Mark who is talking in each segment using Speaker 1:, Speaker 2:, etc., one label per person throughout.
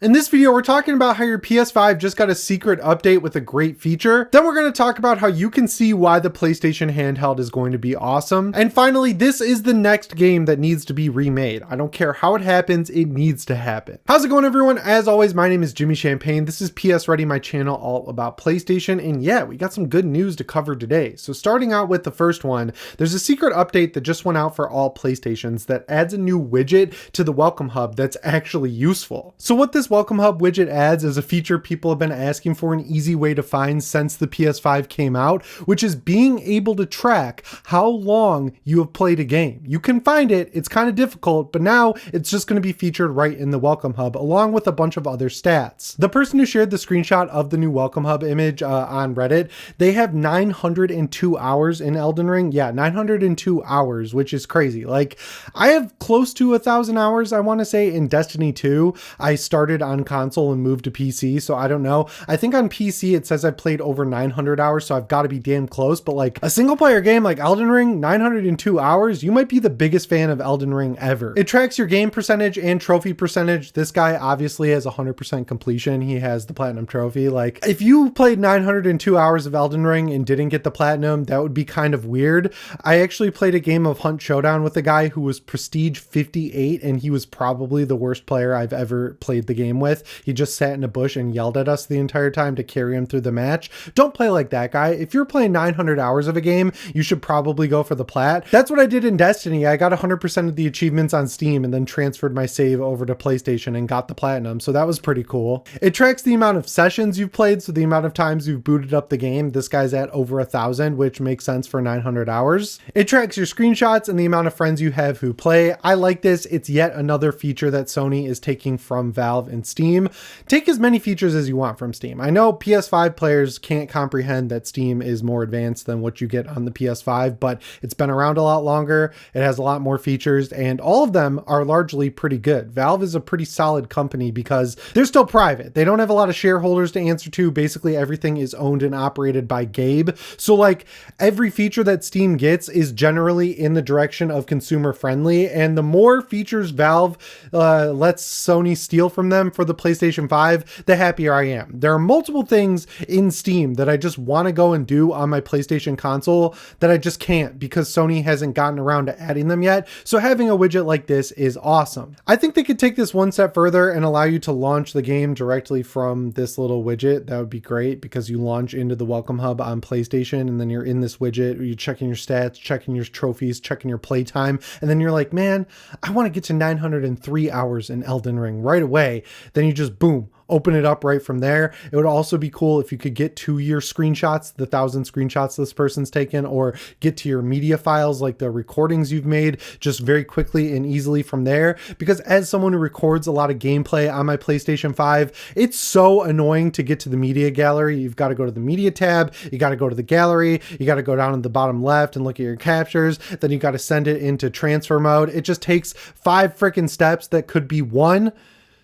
Speaker 1: In this video, we're talking about how your PS5 just got a secret update with a great feature. Then we're going to talk about how you can see why the PlayStation Handheld is going to be awesome. And finally, this is the next game that needs to be remade. I don't care how it happens, it needs to happen. How's it going, everyone? As always, my name is Jimmy Champagne. This is PSReady, my channel all about PlayStation. And yeah, we got some good news to cover today. So starting out with the first one, there's a secret update that just went out for all PlayStations that adds a new widget to the Welcome Hub that's actually useful. So what this Welcome Hub widget adds is a feature people have been asking for, an easy way to find since the PS5 came out, which is being able to track how long you have played a game. You can find it, it's kind of difficult, but now it's just going to be featured right in the Welcome Hub along with a bunch of other stats. The person who shared the screenshot of the new Welcome Hub image on Reddit, they have 902 hours in Elden Ring. Yeah, 902 hours, which is crazy. Like, I have close to 1,000 hours, I want to say, in Destiny 2. I started on console and moved to PC, so I don't know. I think on PC it says I've played over 900 hours, so I've got to be damn close. But like a single player game like Elden Ring, 902 hours, you might be the biggest fan of Elden Ring ever. It tracks your game percentage and trophy percentage. This guy obviously has 100% completion. He has the platinum trophy. Like, if you played 902 hours of Elden Ring and didn't get the platinum, that would be kind of weird. I actually played a game of Hunt Showdown with a guy who was prestige 58, and he was probably the worst player I've ever played the game with. He just sat in a bush and yelled at us the entire time to carry him through the match. Don't play like that guy. If you're playing 900 hours of a game, you should probably go for the plat. That's what I did in Destiny. I got 100% of the achievements on Steam and then transferred my save over to PlayStation and got the platinum. So that was pretty cool. It tracks the amount of sessions you've played, so the amount of times you've booted up the game. This guy's at over 1,000, which makes sense for 900 hours. It tracks your screenshots and the amount of friends you have who play. I like this. It's yet another feature that Sony is taking from Valve and Steam. Take as many features as you want from Steam. I know PS5 players can't comprehend that Steam is more advanced than what you get on the PS5, but it's been around a lot longer. It has a lot more features, and all of them are largely pretty good. Valve is a pretty solid company because they're still private. They don't have a lot of shareholders to answer to. Basically, everything is owned and operated by Gabe. So like, every feature that Steam gets is generally in the direction of consumer friendly, and the more features Valve lets Sony steal from them for the PlayStation 5, the happier I am. There are multiple things in Steam that I just want to go and do on my PlayStation console that I just can't because Sony hasn't gotten around to adding them yet. So having a widget like this is awesome. I think they could take this one step further and allow you to launch the game directly from this little widget. That would be great because you launch into the Welcome Hub on PlayStation and then you're in this widget, you're checking your stats, checking your trophies, checking your playtime, and then you're like, man, I want to get to 903 hours in Elden Ring right away. Then you just boom, open it up right from there. It would also be cool if you could get to your screenshots, the 1,000 screenshots this person's taken, or get to your media files, like the recordings you've made, just very quickly and easily from there. Because as someone who records a lot of gameplay on my PlayStation 5, it's so annoying to get to the media gallery. You've got to go to the media tab, you got to go to the gallery, you got to go down in the bottom left and look at your captures, then you got to send it into transfer mode. It just takes 5 freaking steps that could be 1.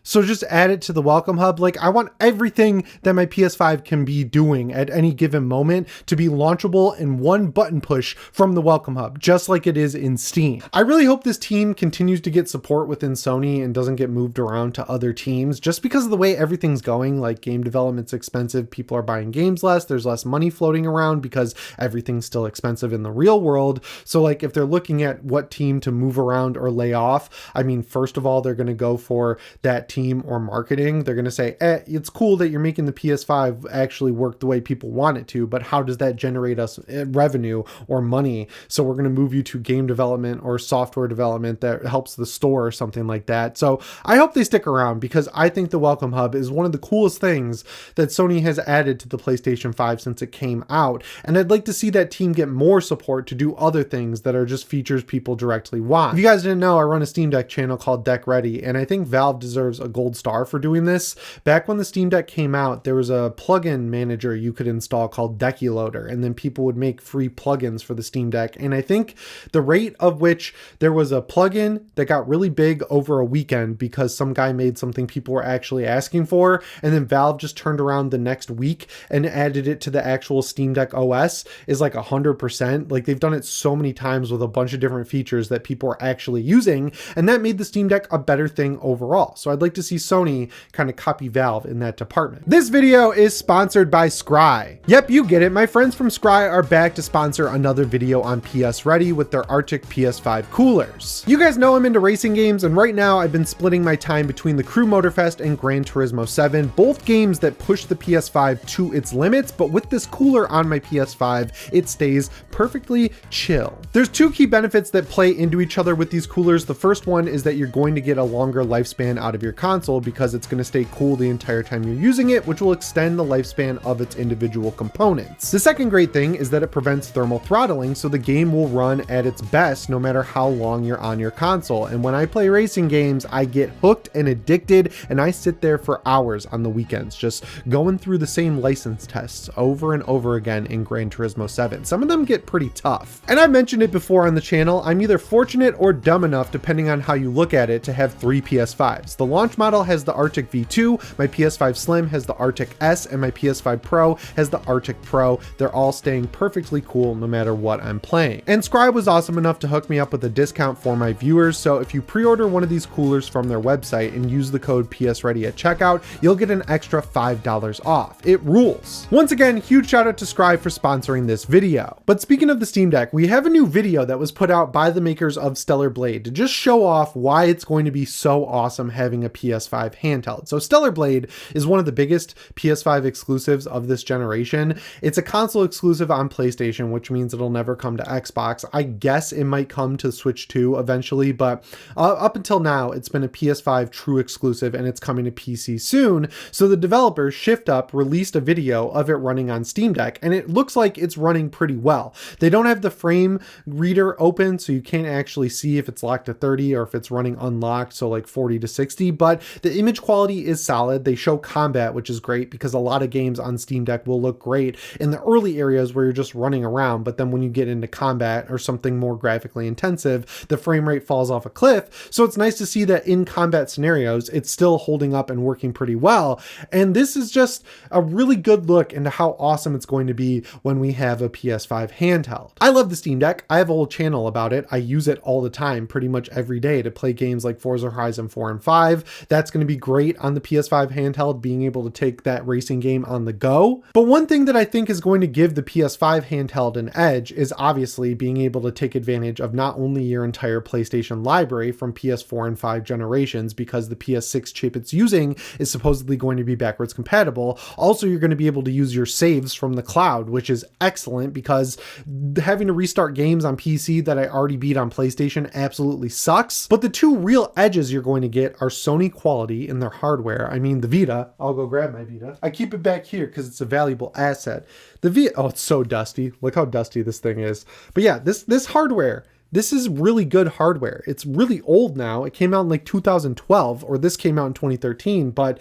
Speaker 1: So just add it to the Welcome Hub. Like, I want everything that my PS5 can be doing at any given moment to be launchable in one button push from the Welcome Hub, just like it is in Steam. I really hope this team continues to get support within Sony and doesn't get moved around to other teams just because of the way everything's going. Like, game development's expensive. People are buying games less. There's less money floating around because everything's still expensive in the real world. So like, if they're looking at what team to move around or lay off, I mean, first of all, they're going to go for that team or marketing. They're going to say, it's cool that you're making the PS5 actually work the way people want it to, but how does that generate us revenue or money? So we're going to move you to game development or software development that helps the store or something like that. So I hope they stick around because I think the Welcome Hub is one of the coolest things that Sony has added to the PlayStation 5 since it came out. And I'd like to see that team get more support to do other things that are just features people directly want. If you guys didn't know, I run a Steam Deck channel called Deck Ready, and I think Valve deserves a gold star for doing this. Back when the Steam Deck came out, there was a plugin manager you could install called Decky Loader, and then people would make free plugins for the Steam Deck. And I think the rate of which there was a plugin that got really big over a weekend because some guy made something people were actually asking for, and then Valve just turned around the next week and added it to the actual Steam Deck OS is like 100%. Like, they've done it so many times with a bunch of different features that people are actually using, and that made the Steam Deck a better thing overall. So I'd like like to see Sony kind of copy Valve in that department. This video is sponsored by Scry. Yep, you get it. My friends from Scry are back to sponsor another video on PSReady with their Arctic PS5 coolers. You guys know I'm into racing games, and right now I've been splitting my time between the Crew Motorfest and Gran Turismo 7, both games that push the PS5 to its limits, but with this cooler on my PS5, it stays perfectly chill. There's two key benefits that play into each other with these coolers. The first one is that you're going to get a longer lifespan out of your console because it's going to stay cool the entire time you're using it, which will extend the lifespan of its individual components. The second great thing is that it prevents thermal throttling, so the game will run at its best no matter how long you're on your console. And when I play racing games, I get hooked and addicted, and I sit there for hours on the weekends just going through the same license tests over and over again in Gran Turismo 7. Some of them get pretty tough. And I've mentioned it before on the channel, I'm either fortunate or dumb enough, depending on how you look at it, to have 3 PS5s. The launch model has the Arctic V2, my PS5 Slim has the Arctic S, and my PS5 Pro has the Arctic Pro. They're all staying perfectly cool no matter what I'm playing. And Scry was awesome enough to hook me up with a discount for my viewers, so if you pre-order one of these coolers from their website and use the code PSReady at checkout, you'll get an extra $5 off. It rules. Once again, huge shout out to Scry for sponsoring this video. But speaking of the Steam Deck, we have a new video that was put out by the makers of Stellar Blade to just show off why it's going to be so awesome having a PS5 handheld. So Stellar Blade is one of the biggest PS5 exclusives of this generation. It's a console exclusive on PlayStation, which means it'll never come to Xbox. I guess it might come to Switch 2 eventually, but up until now, it's been a PS5 true exclusive, and it's coming to PC soon. So the developers Shift Up released a video of it running on Steam Deck, and it looks like it's running pretty well. They don't have the frame reader open, so you can't actually see if it's locked to 30 or if it's running unlocked, so like 40 to 60, but the image quality is solid. They show combat, which is great because a lot of games on Steam Deck will look great in the early areas where you're just running around, but then when you get into combat or something more graphically intensive, the frame rate falls off a cliff. So it's nice to see that in combat scenarios, it's still holding up and working pretty well. And this is just a really good look into how awesome it's going to be when we have a PS5 handheld. I love the Steam Deck. I have a whole channel about it. I use it all the time, pretty much every day, to play games like Forza Horizon 4 and 5. That's going to be great on the PS5 handheld, being able to take that racing game on the go. But one thing that I think is going to give the PS5 handheld an edge is obviously being able to take advantage of not only your entire PlayStation library from PS4 and 5 generations, because the PS6 chip it's using is supposedly going to be backwards compatible. Also, you're going to be able to use your saves from the cloud, which is excellent because having to restart games on PC that I already beat on PlayStation absolutely sucks. But the two real edges you're going to get are Sony quality in their hardware. I mean, the Vita, I'll go grab my Vita. I keep it back here because it's a valuable asset. The Vita, oh, it's so dusty. Look how dusty this thing is. But yeah, this hardware, this is really good hardware. It's really old now. It came out in like 2012, or this came out in 2013, but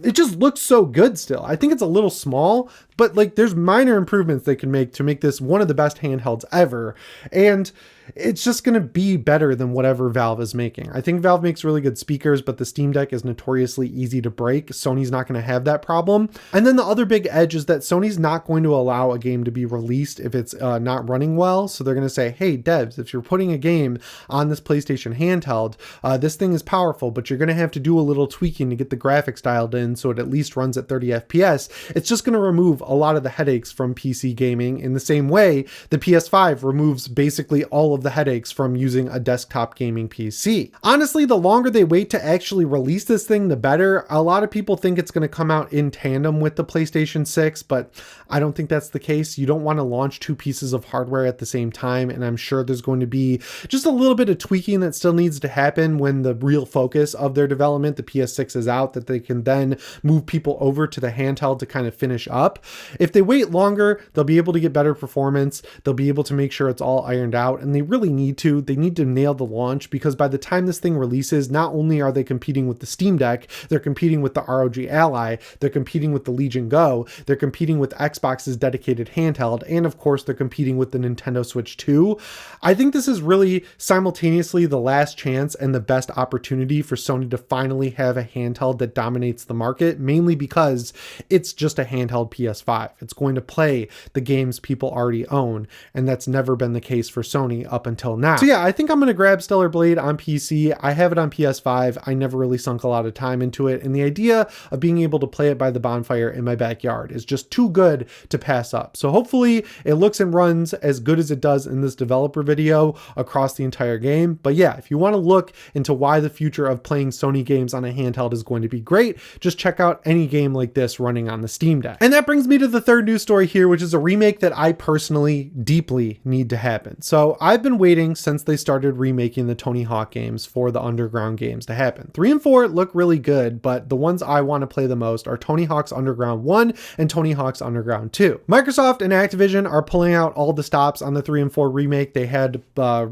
Speaker 1: it just looks so good still. I think it's a little small, but like there's minor improvements they can make to make this one of the best handhelds ever. And it's just going to be better than whatever Valve is making. I think Valve makes really good speakers, but the Steam Deck is notoriously easy to break. Sony's not going to have that problem. And then the other big edge is that Sony's not going to allow a game to be released if it's not running well. So they're going to say, hey, devs, if you're putting a game on this PlayStation handheld, this thing is powerful, but you're going to have to do a little tweaking to get the graphics dialed in so it at least runs at 30 FPS. It's just going to remove a lot of the headaches from PC gaming in the same way the PS5 removes basically all of the headaches from using a desktop gaming PC. Honestly, the longer they wait to actually release this thing, the better. A lot of people think it's going to come out in tandem with the PlayStation 6, but I don't think that's the case. You don't want to launch two pieces of hardware at the same time, and I'm sure there's going to be just a little bit of tweaking that still needs to happen when the real focus of their development, the PS6, is out, that they can then move people over to the handheld to kind of finish up. If they wait longer, they'll be able to get better performance. They'll be able to make sure it's all ironed out, and they really need to. They need to nail the launch, because by the time this thing releases, not only are they competing with the Steam Deck, they're competing with the ROG Ally, they're competing with the Legion Go, they're competing with Xbox's dedicated handheld, and of course they're competing with the Nintendo Switch 2. I think this is really simultaneously the last chance and the best opportunity for Sony to finally have a handheld that dominates the market, mainly because it's just a handheld PS5. It's going to play the games people already own, and that's never been the case for Sony up up until now. So yeah, I think I'm going to grab Stellar Blade on PC. I have it on PS5. I never really sunk a lot of time into it, and the idea of being able to play it by the bonfire in my backyard is just too good to pass up. So hopefully it looks and runs as good as it does in this developer video across the entire game. But yeah, if you want to look into why the future of playing Sony games on a handheld is going to be great, just check out any game like this running on the Steam Deck. And that brings me to the third news story here, which is a remake that I personally deeply need to happen. So I've been waiting since they started remaking the Tony Hawk games for the Underground games to happen. 3 and 4 look really good, but the ones I want to play the most are Tony Hawk's Underground 1 and Tony Hawk's Underground 2. Microsoft and Activision are pulling out all the stops on the 3 and 4 remake. They had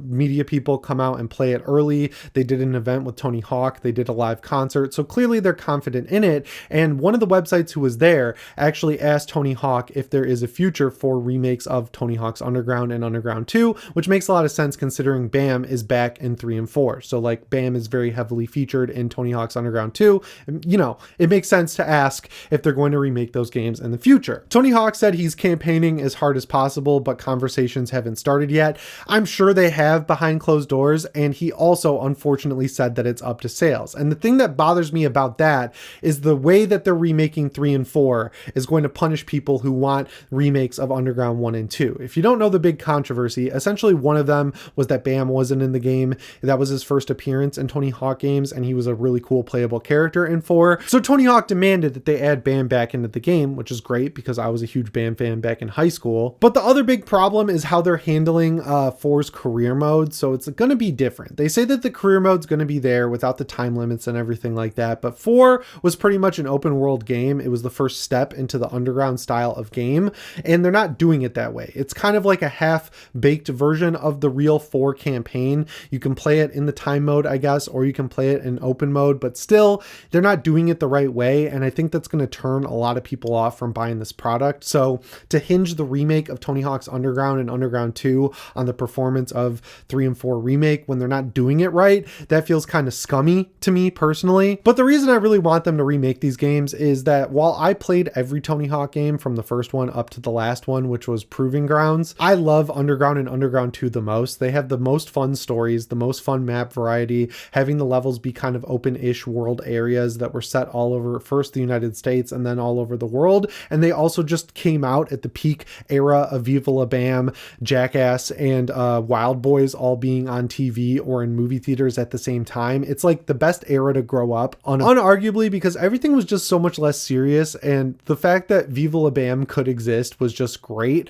Speaker 1: media people come out and play it early. They did an event with Tony Hawk. They did a live concert. So clearly they're confident in it. And one of the websites who was there actually asked Tony Hawk if there is a future for remakes of Tony Hawk's Underground and Underground 2, which makes a lot of sense considering Bam is back in 3 and 4. So like Bam is very heavily featured in Tony Hawk's Underground 2. You know, it makes sense to ask if they're going to remake those games in the future. Tony Hawk said he's campaigning as hard as possible, but conversations haven't started yet. I'm sure they have behind closed doors, and he also unfortunately said that it's up to sales. And the thing that bothers me about that is the way that they're remaking 3 and 4 is going to punish people who want remakes of Underground 1 and 2. If you don't know the big controversy, essentially one of them was that Bam wasn't in the game. That was his first appearance in Tony Hawk games, and he was a really cool playable character in 4. So Tony Hawk demanded that they add Bam back into the game, which is great because I was a huge Bam fan back in high school. But the other big problem is how they're handling 4's career mode. So it's going to be different. They say that the career mode's going to be there without the time limits and everything like that. But 4 was pretty much an open world game. It was the first step into the Underground style of game, and they're not doing it that way. It's kind of like a half-baked version of the real 4 campaign. You can play it in the time mode, I guess, or you can play it in open mode, but still, they're not doing it the right way, and I think that's going to turn a lot of people off from buying this product. So to hinge the remake of Tony Hawk's Underground and Underground 2 on the performance of 3 and 4 remake when they're not doing it right, that feels kind of scummy to me personally. But the reason I really want them to remake these games is that while I played every Tony Hawk game from the first one up to the last one, which was Proving Grounds, I love Underground and Underground 2 the most. They have the most fun stories, the most fun map variety, having the levels be kind of open-ish world areas that were set all over first the United States and then all over the world. And they also just came out at the peak era of Viva La Bam, Jackass, and Wild Boys all being on TV or in movie theaters at the same time. It's like the best era to grow up, unarguably, because everything was just so much less serious, and the fact that Viva La Bam could exist was just great.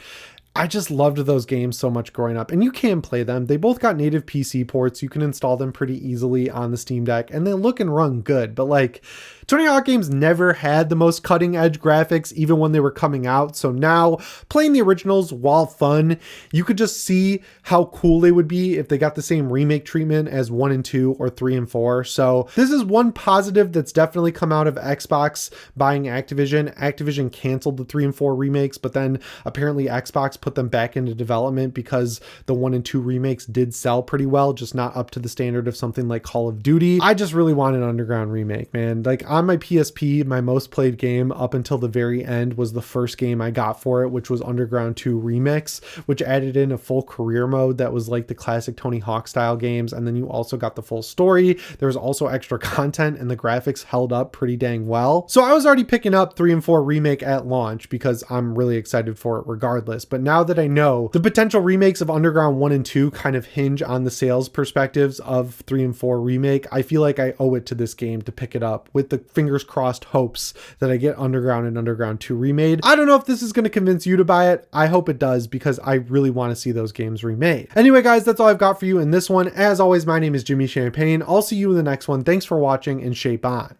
Speaker 1: I just loved those games so much growing up, and you can play them. They both got native PC ports. You can install them pretty easily on the Steam Deck, and they look and run good, but like Tony Hawk games never had the most cutting edge graphics even when they were coming out. So now playing the originals, while fun, you could just see how cool they would be if they got the same remake treatment as 1 and 2 or 3 and 4. So this is one positive that's definitely come out of Xbox buying Activision. Activision canceled the 3 and 4 remakes, but then apparently Xbox put them back into development because the 1 and 2 remakes did sell pretty well, just not up to the standard of something like Call of Duty. I just really want an Underground remake, man. Like on my PSP, my most played game up until the very end was the first game I got for it, which was Underground 2 Remix, which added in a full career mode that was like the classic Tony Hawk style games. And then you also got the full story. There was also extra content, and the graphics held up pretty dang well. So I was already picking up 3 and 4 remake at launch because I'm really excited for it regardless. But now that I know the potential remakes of Underground 1 and 2 kind of hinge on the sales perspectives of 3 and 4 remake, I feel like I owe it to this game to pick it up with the fingers crossed hopes that I get Underground and Underground 2 remade. I don't know if this is going to convince you to buy it. I hope it does because I really want to see those games remade. Anyway, guys, that's all I've got for you in this one. As always, my name is Jimmy Champagne. I'll see you in the next one. Thanks for watching, and shape on.